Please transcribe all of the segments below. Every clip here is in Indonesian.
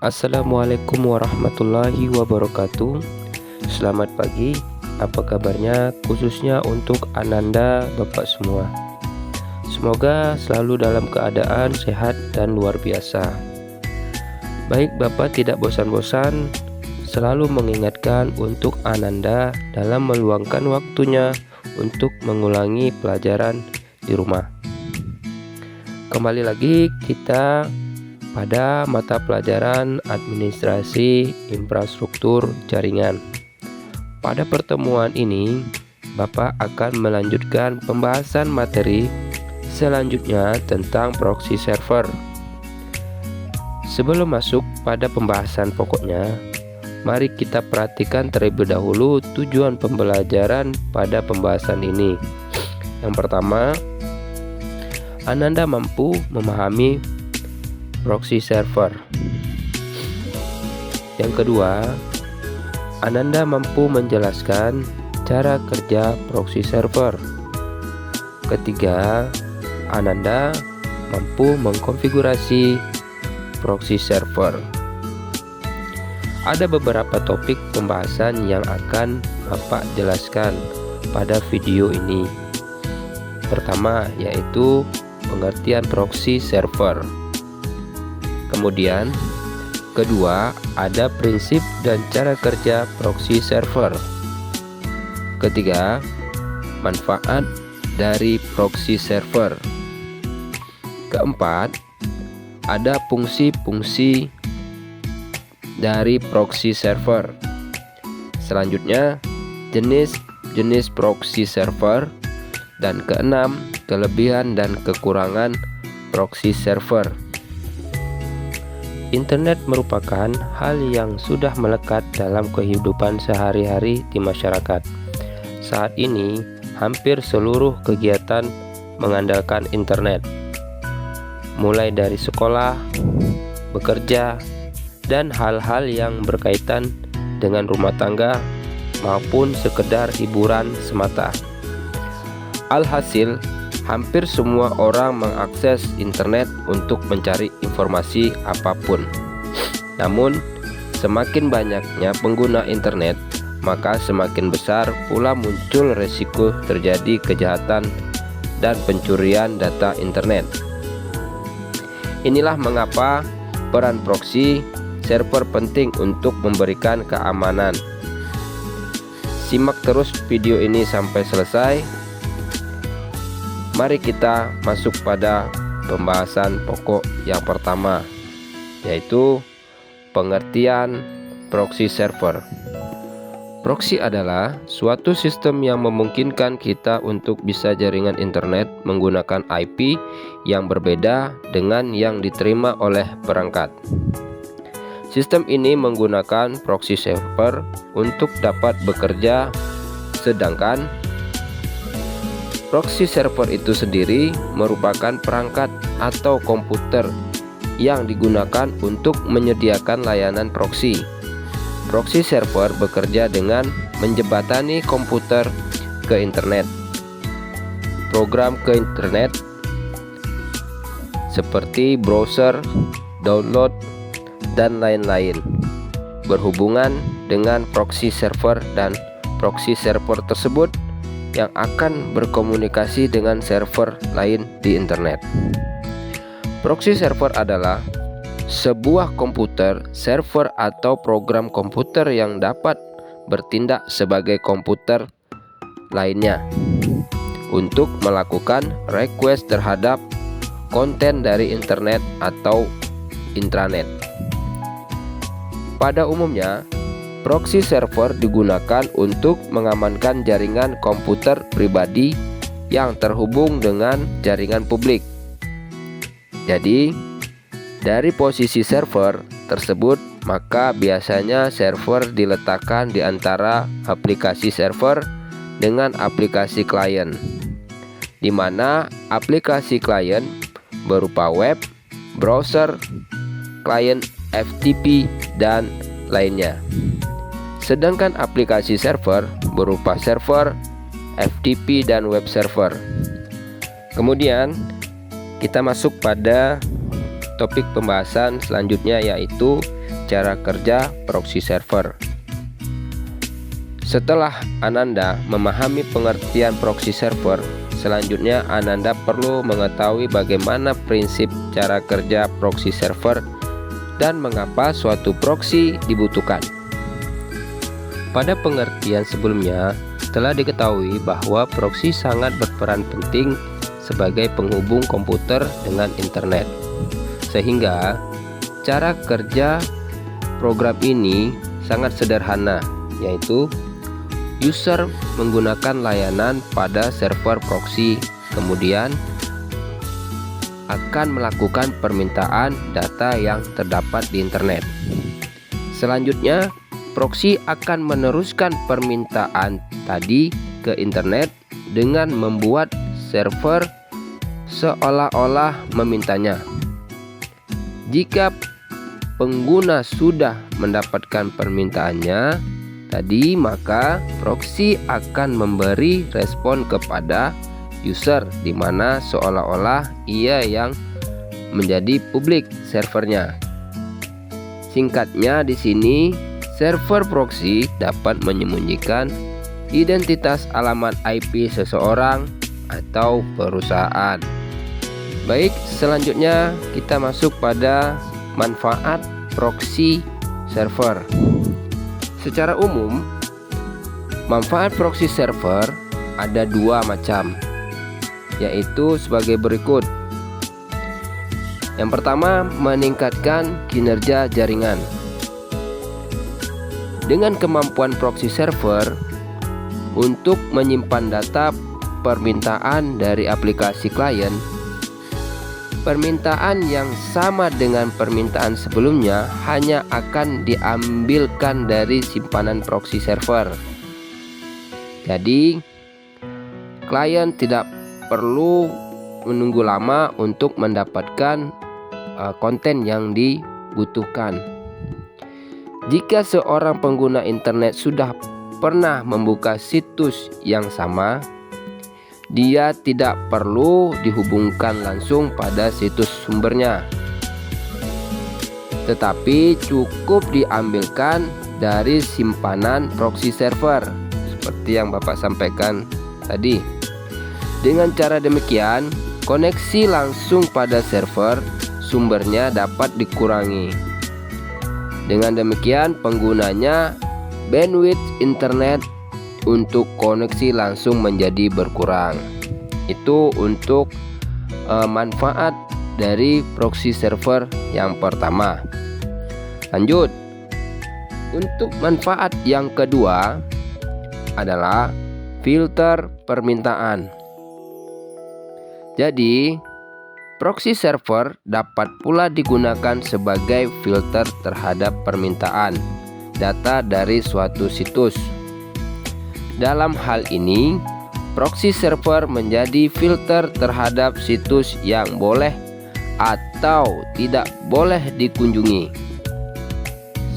Assalamualaikum warahmatullahi wabarakatuh. Selamat pagi, apa kabarnya khususnya untuk Ananda Bapak semua. Semoga selalu dalam keadaan sehat dan luar biasa. Baik, Bapak tidak bosan-bosan selalu mengingatkan untuk Ananda dalam meluangkan waktunya untuk mengulangi pelajaran di rumah. Kembali lagi kita pada mata pelajaran administrasi infrastruktur jaringan. Pada pertemuan ini, Bapak akan melanjutkan pembahasan materi selanjutnya tentang proxy server. Sebelum masuk pada pembahasan pokoknya, mari kita perhatikan terlebih dahulu tujuan pembelajaran pada pembahasan ini. Yang pertama, Ananda mampu memahami proxy server. Yang kedua, Ananda mampu menjelaskan cara kerja proxy server. Ketiga, Ananda mampu mengkonfigurasi proxy server. Ada beberapa topik pembahasan yang akan Bapak jelaskan pada video ini. Pertama, yaitu pengertian proxy server. Kemudian, kedua, ada prinsip dan cara kerja proxy server. Ketiga, manfaat dari proxy server. Keempat, ada fungsi-fungsi dari proxy server. Selanjutnya, jenis-jenis proxy server. Dan keenam, kelebihan dan kekurangan proxy server. Internet merupakan hal yang sudah melekat dalam kehidupan sehari-hari di masyarakat. Saat ini, hampir seluruh kegiatan mengandalkan internet, mulai dari sekolah, bekerja, dan hal-hal yang berkaitan dengan rumah tangga maupun sekedar hiburan semata. Alhasil, hampir semua orang mengakses internet untuk mencari informasi apapun. Namun, semakin banyaknya pengguna internet, maka semakin besar pula muncul resiko terjadi kejahatan dan pencurian data internet. Inilah mengapa peran proxy server penting untuk memberikan keamanan. Simak terus video ini sampai selesai. Mari kita masuk pada pembahasan pokok yang pertama, yaitu pengertian proxy server. Proxy adalah suatu sistem yang memungkinkan kita untuk bisa jaringan internet menggunakan IP yang berbeda dengan yang diterima oleh perangkat. Sistem ini menggunakan proxy server untuk dapat bekerja, sedangkan proxy server itu sendiri merupakan perangkat atau komputer yang digunakan untuk menyediakan layanan proxy. Proxy server bekerja dengan menjembatani komputer ke internet. Program ke internet seperti browser, download, dan lain-lain berhubungan dengan proxy server, dan proxy server tersebut yang akan berkomunikasi dengan server lain di internet. Proxy server adalah sebuah komputer, server atau program komputer yang dapat bertindak sebagai komputer lainnya untuk melakukan request terhadap konten dari internet atau intranet. Pada umumnya, proxy server digunakan untuk mengamankan jaringan komputer pribadi yang terhubung dengan jaringan publik. Jadi, dari posisi server tersebut, maka biasanya server diletakkan di antara aplikasi server dengan aplikasi klien, di mana aplikasi klien berupa web, browser, klien FTP, dan lainnya. Sedangkan aplikasi server berupa server, FTP, dan web server. Kemudian kita masuk pada topik pembahasan selanjutnya, yaitu cara kerja proxy server. Setelah Ananda memahami pengertian proxy server, selanjutnya Ananda perlu mengetahui bagaimana prinsip cara kerja proxy server dan mengapa suatu proxy dibutuhkan. Pada pengertian sebelumnya, telah diketahui bahwa proxy sangat berperan penting sebagai penghubung komputer dengan internet. Sehingga cara kerja program ini sangat sederhana, yaitu user menggunakan layanan pada server proxy, kemudian akan melakukan permintaan data yang terdapat di internet. Selanjutnya, proxy akan meneruskan permintaan tadi ke internet dengan membuat server seolah-olah memintanya. Jika pengguna sudah mendapatkan permintaannya tadi, maka proxy akan memberi respon kepada user, di mana seolah-olah ia yang menjadi publik servernya. Singkatnya di sini, server proxy dapat menyembunyikan identitas alamat IP seseorang atau perusahaan. Baik, selanjutnya kita masuk pada manfaat proxy server. Secara umum, manfaat proxy server ada dua macam, yaitu sebagai berikut. Yang pertama, meningkatkan kinerja jaringan. Dengan kemampuan proxy server untuk menyimpan data permintaan dari aplikasi klien, permintaan yang sama dengan permintaan sebelumnya hanya akan diambilkan dari simpanan proxy server. Jadi, klien tidak perlu menunggu lama untuk mendapatkan konten yang dibutuhkan. Jika seorang pengguna internet sudah pernah membuka situs yang sama, dia tidak perlu dihubungkan langsung pada situs sumbernya, tetapi cukup diambilkan dari simpanan proxy server seperti yang Bapak sampaikan tadi. Dengan cara demikian, koneksi langsung pada server sumbernya dapat dikurangi. Dengan demikian, penggunanya bandwidth internet untuk koneksi langsung menjadi berkurang. Itu untuk manfaat dari proxy server yang pertama. Lanjut, untuk manfaat yang kedua adalah filter permintaan. Jadi, proxy server dapat pula digunakan sebagai filter terhadap permintaan data dari suatu situs. Dalam hal ini, proxy server menjadi filter terhadap situs yang boleh atau tidak boleh dikunjungi.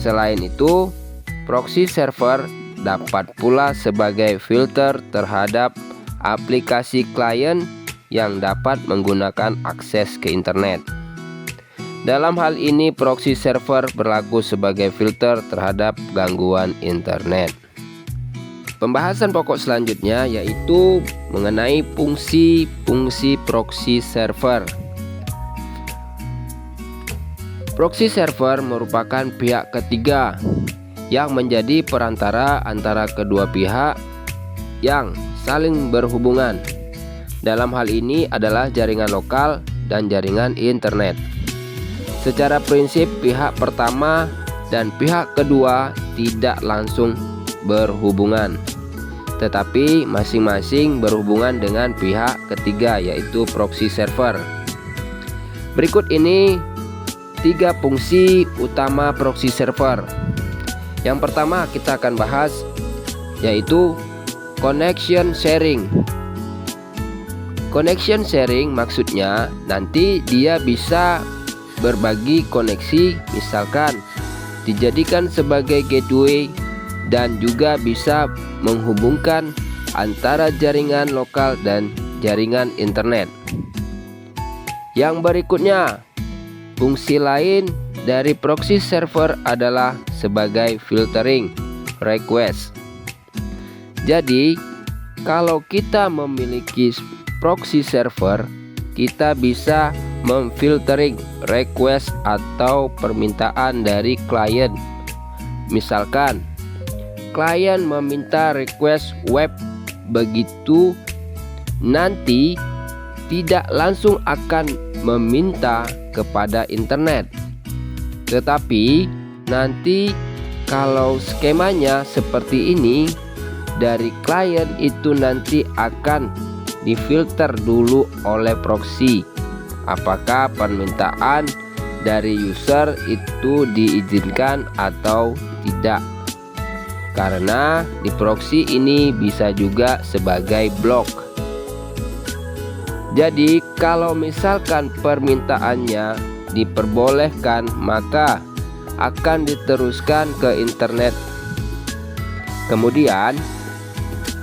Selain itu, proxy server dapat pula sebagai filter terhadap aplikasi klien yang dapat menggunakan akses ke internet. Dalam hal ini, proxy server berlaku sebagai filter terhadap gangguan internet. Pembahasan pokok selanjutnya yaitu mengenai fungsi-fungsi proxy server. Proxy server merupakan pihak ketiga yang menjadi perantara antara kedua pihak yang saling berhubungan. Dalam hal ini adalah jaringan lokal dan jaringan internet. Secara prinsip, pihak pertama dan pihak kedua tidak langsung berhubungan, tetapi masing-masing berhubungan dengan pihak ketiga, yaitu proxy server. Berikut ini 3 fungsi utama proxy server. Yang pertama kita akan bahas yaitu connection sharing. Connection sharing maksudnya nanti dia bisa berbagi koneksi, misalkan dijadikan sebagai gateway dan juga bisa menghubungkan antara jaringan lokal dan jaringan internet. Yang berikutnya, Fungsi lain dari proxy server adalah sebagai filtering request. Jadi, kalau kita memiliki proxy server, kita bisa memfiltering request atau permintaan dari klien. Misalkan, klien meminta request web, begitu nanti tidak langsung akan meminta kepada internet. Tetapi nanti kalau skemanya seperti ini, dari klien itu nanti akan difilter dulu oleh proxy apakah permintaan dari user itu diizinkan atau tidak, karena di proxy ini bisa juga sebagai blok. Jadi kalau misalkan permintaannya diperbolehkan, maka akan diteruskan ke internet. Kemudian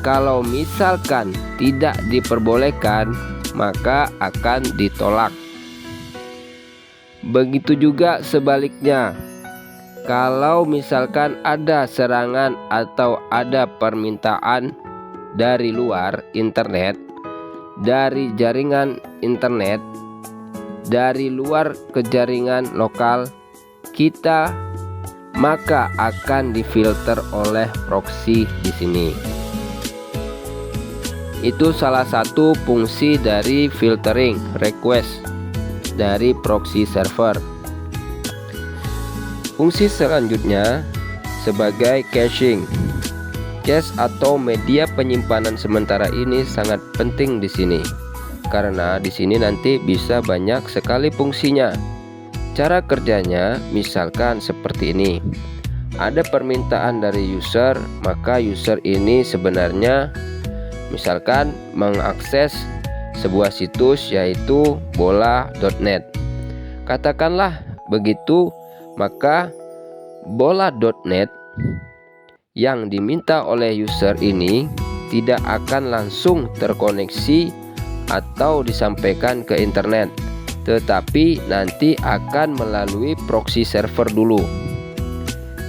kalau misalkan tidak diperbolehkan, maka akan ditolak. Begitu juga sebaliknya, kalau misalkan ada serangan atau ada permintaan dari luar internet, dari jaringan internet, dari luar ke jaringan lokal kita, maka akan difilter oleh proxy di sini. Itu salah satu fungsi dari filtering request dari proxy server. Fungsi selanjutnya sebagai caching. Cache atau media penyimpanan sementara ini sangat penting di sini, karena di sini nanti bisa banyak sekali fungsinya. Cara kerjanya misalkan seperti ini. Ada permintaan dari user, maka user ini sebenarnya misalkan mengakses sebuah situs yaitu bola.net. Katakanlah begitu, maka bola.net yang diminta oleh user ini tidak akan langsung terkoneksi atau disampaikan ke internet, tetapi nanti akan melalui proxy server dulu.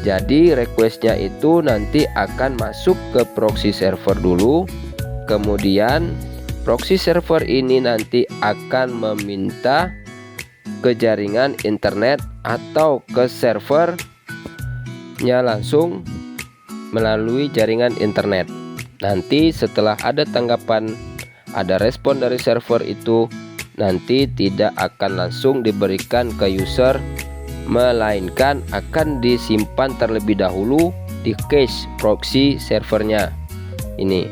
Jadi requestnya itu nanti akan masuk ke proxy server dulu. Kemudian proxy server ini nanti akan meminta ke jaringan internet atau ke servernya langsung melalui jaringan internet. Nanti setelah ada tanggapan, ada respon dari server itu, nanti tidak akan langsung diberikan ke user, melainkan akan disimpan terlebih dahulu di cache proxy servernya ini.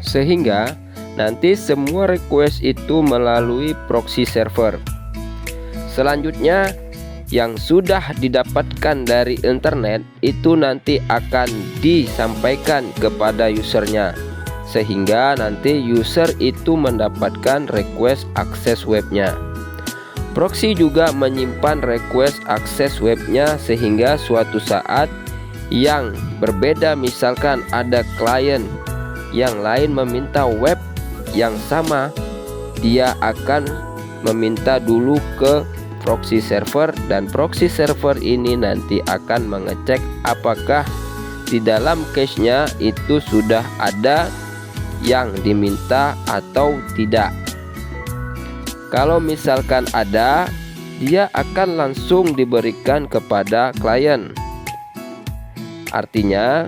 Sehingga nanti semua request itu melalui proxy server. Selanjutnya, yang sudah didapatkan dari internet itu nanti akan disampaikan kepada usernya, sehingga nanti user itu mendapatkan request akses webnya. Proxy juga menyimpan request akses webnya, sehingga suatu saat yang berbeda, misalkan ada klien yang lain meminta web yang sama, dia akan meminta dulu ke proxy server, dan proxy server ini nanti akan mengecek apakah di dalam cache-nya itu sudah ada yang diminta atau tidak. Kalau misalkan ada, dia akan langsung diberikan kepada klien. Artinya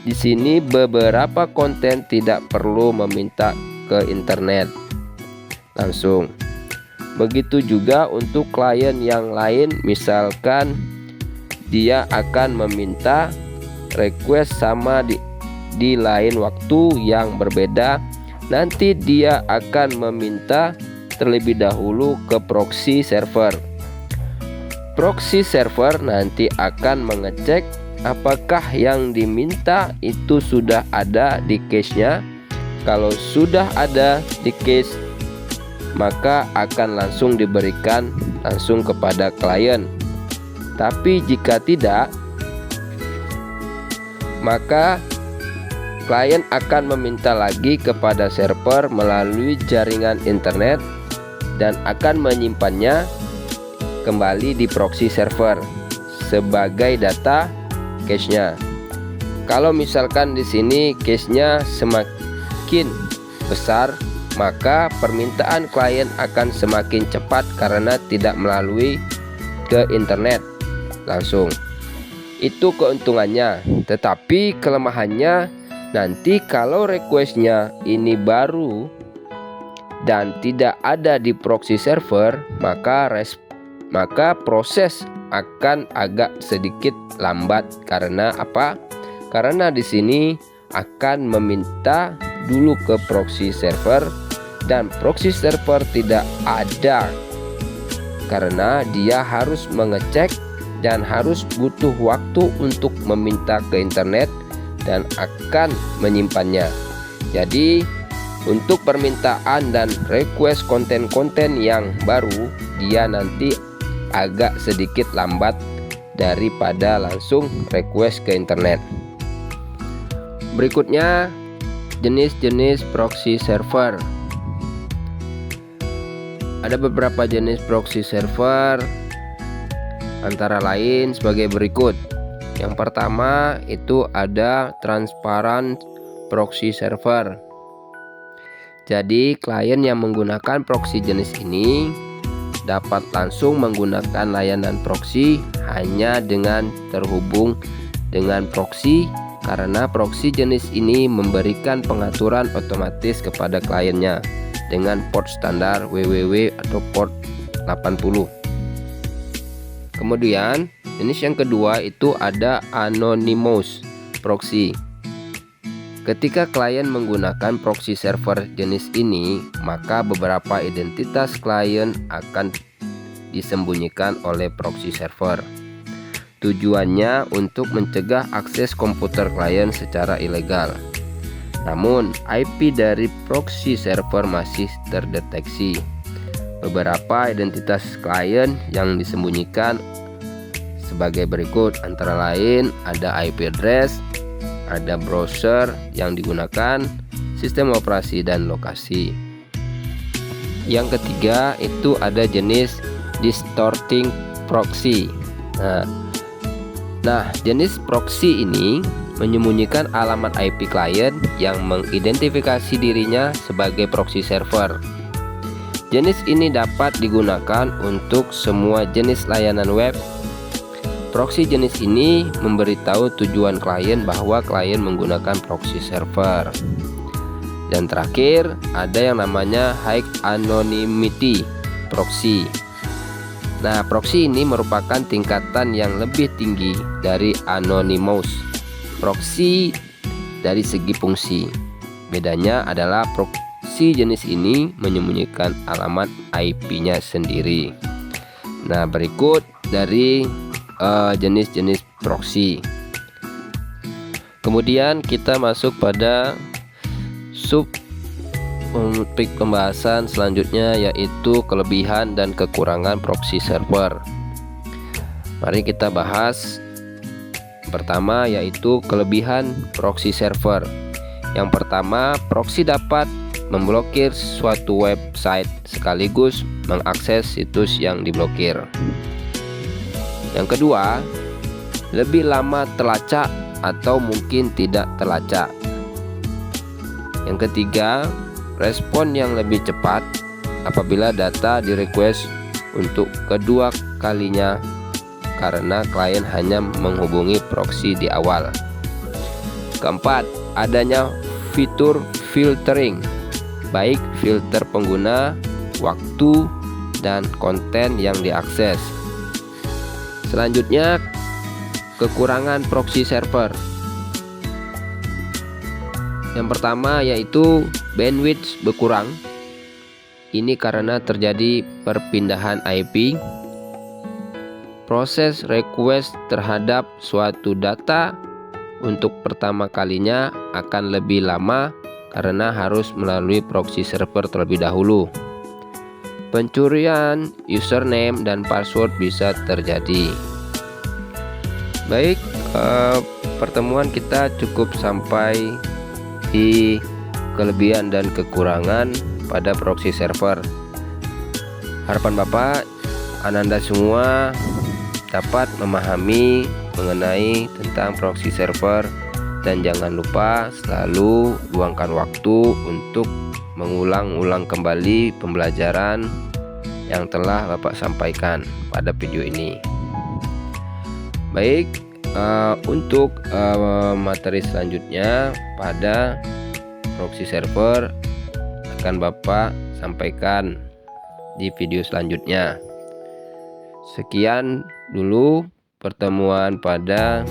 di sini beberapa konten tidak perlu meminta ke internet langsung. Begitu juga untuk klien yang lain, misalkan dia akan meminta request sama di lain waktu yang berbeda, nanti dia akan meminta terlebih dahulu ke proxy server. Proxy server nanti akan mengecek apakah yang diminta itu sudah ada di cache-nya. Kalau sudah ada di cache, maka akan langsung diberikan langsung kepada klien. Tapi jika tidak, maka klien akan meminta lagi kepada server melalui jaringan internet dan akan menyimpannya kembali di proxy server sebagai data cache-nya. Kalau misalkan di sini cache-nya semakin besar, maka permintaan klien akan semakin cepat karena tidak melalui ke internet langsung. Itu keuntungannya. Tetapi kelemahannya, nanti kalau requestnya ini baru dan tidak ada di proxy server, maka proses akan agak sedikit lambat. Karena apa? Karena di sini akan meminta dulu ke proxy server, dan proxy server tidak ada karena dia harus mengecek dan harus butuh waktu untuk meminta ke internet dan akan menyimpannya. Jadi untuk permintaan dan request konten-konten yang baru, dia nanti agak sedikit lambat daripada langsung request ke internet. Berikutnya, jenis-jenis proxy server. Ada beberapa jenis proxy server, antara lain sebagai berikut. Yang pertama itu ada transparent proxy server. Jadi klien yang menggunakan proxy jenis ini dapat langsung menggunakan layanan proxy hanya dengan terhubung dengan proxy, karena proxy jenis ini memberikan pengaturan otomatis kepada kliennya dengan port standar www atau port 80. Kemudian jenis yang kedua itu ada anonymous proxy. Ketika klien menggunakan proxy server jenis ini, maka beberapa identitas klien akan disembunyikan oleh proxy server. Tujuannya untuk mencegah akses komputer klien secara ilegal. Namun IP dari proxy server masih terdeteksi. Beberapa identitas klien yang disembunyikan sebagai berikut, antara lain ada IP address, ada browser yang digunakan, sistem operasi, dan lokasi. Yang ketiga itu ada jenis distorting proxy. Nah, jenis proxy ini menyembunyikan alamat IP klien yang mengidentifikasi dirinya sebagai proxy server. Jenis ini dapat digunakan untuk semua jenis layanan web. Proxy jenis ini memberitahu tujuan klien bahwa klien menggunakan proxy server. Dan terakhir, ada yang namanya high anonymity proxy. Nah, proxy ini merupakan tingkatan yang lebih tinggi dari anonymous proxy dari segi fungsi. Bedanya adalah proxy jenis ini menyembunyikan alamat IP-nya sendiri. Nah, berikut dari jenis-jenis proxy. Kemudian kita masuk pada topik pembahasan selanjutnya, yaitu kelebihan dan kekurangan proxy server. Mari kita bahas. Pertama yaitu kelebihan proxy server. Yang pertama, proxy dapat memblokir suatu website sekaligus mengakses situs yang diblokir. Yang kedua, lebih lama terlacak atau mungkin tidak terlacak. Yang ketiga, respon yang lebih cepat apabila data di-request untuk kedua kalinya karena klien hanya menghubungi proxy di awal. Keempat, adanya fitur filtering, baik filter pengguna, waktu, dan konten yang diakses. Selanjutnya, kekurangan proxy server. Yang pertama yaitu bandwidth berkurang. Ini karena terjadi perpindahan IP. Proses request terhadap suatu data untuk pertama kalinya akan lebih lama karena harus melalui proxy server terlebih dahulu. Pencurian username dan password bisa terjadi. Baik, pertemuan kita cukup sampai di kelebihan dan kekurangan pada proxy server. Harapan Bapak, Ananda semua dapat memahami mengenai tentang proxy server, dan jangan lupa selalu luangkan waktu untuk mengulang-ulang kembali pembelajaran yang telah Bapak sampaikan pada video ini. Baik, untuk materi selanjutnya pada proxy server akan Bapak sampaikan di video selanjutnya. Sekian dulu pertemuan pada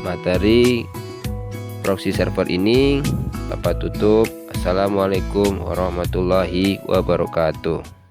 materi proxy server ini. Bapak tutup. Assalamualaikum warahmatullahi wabarakatuh.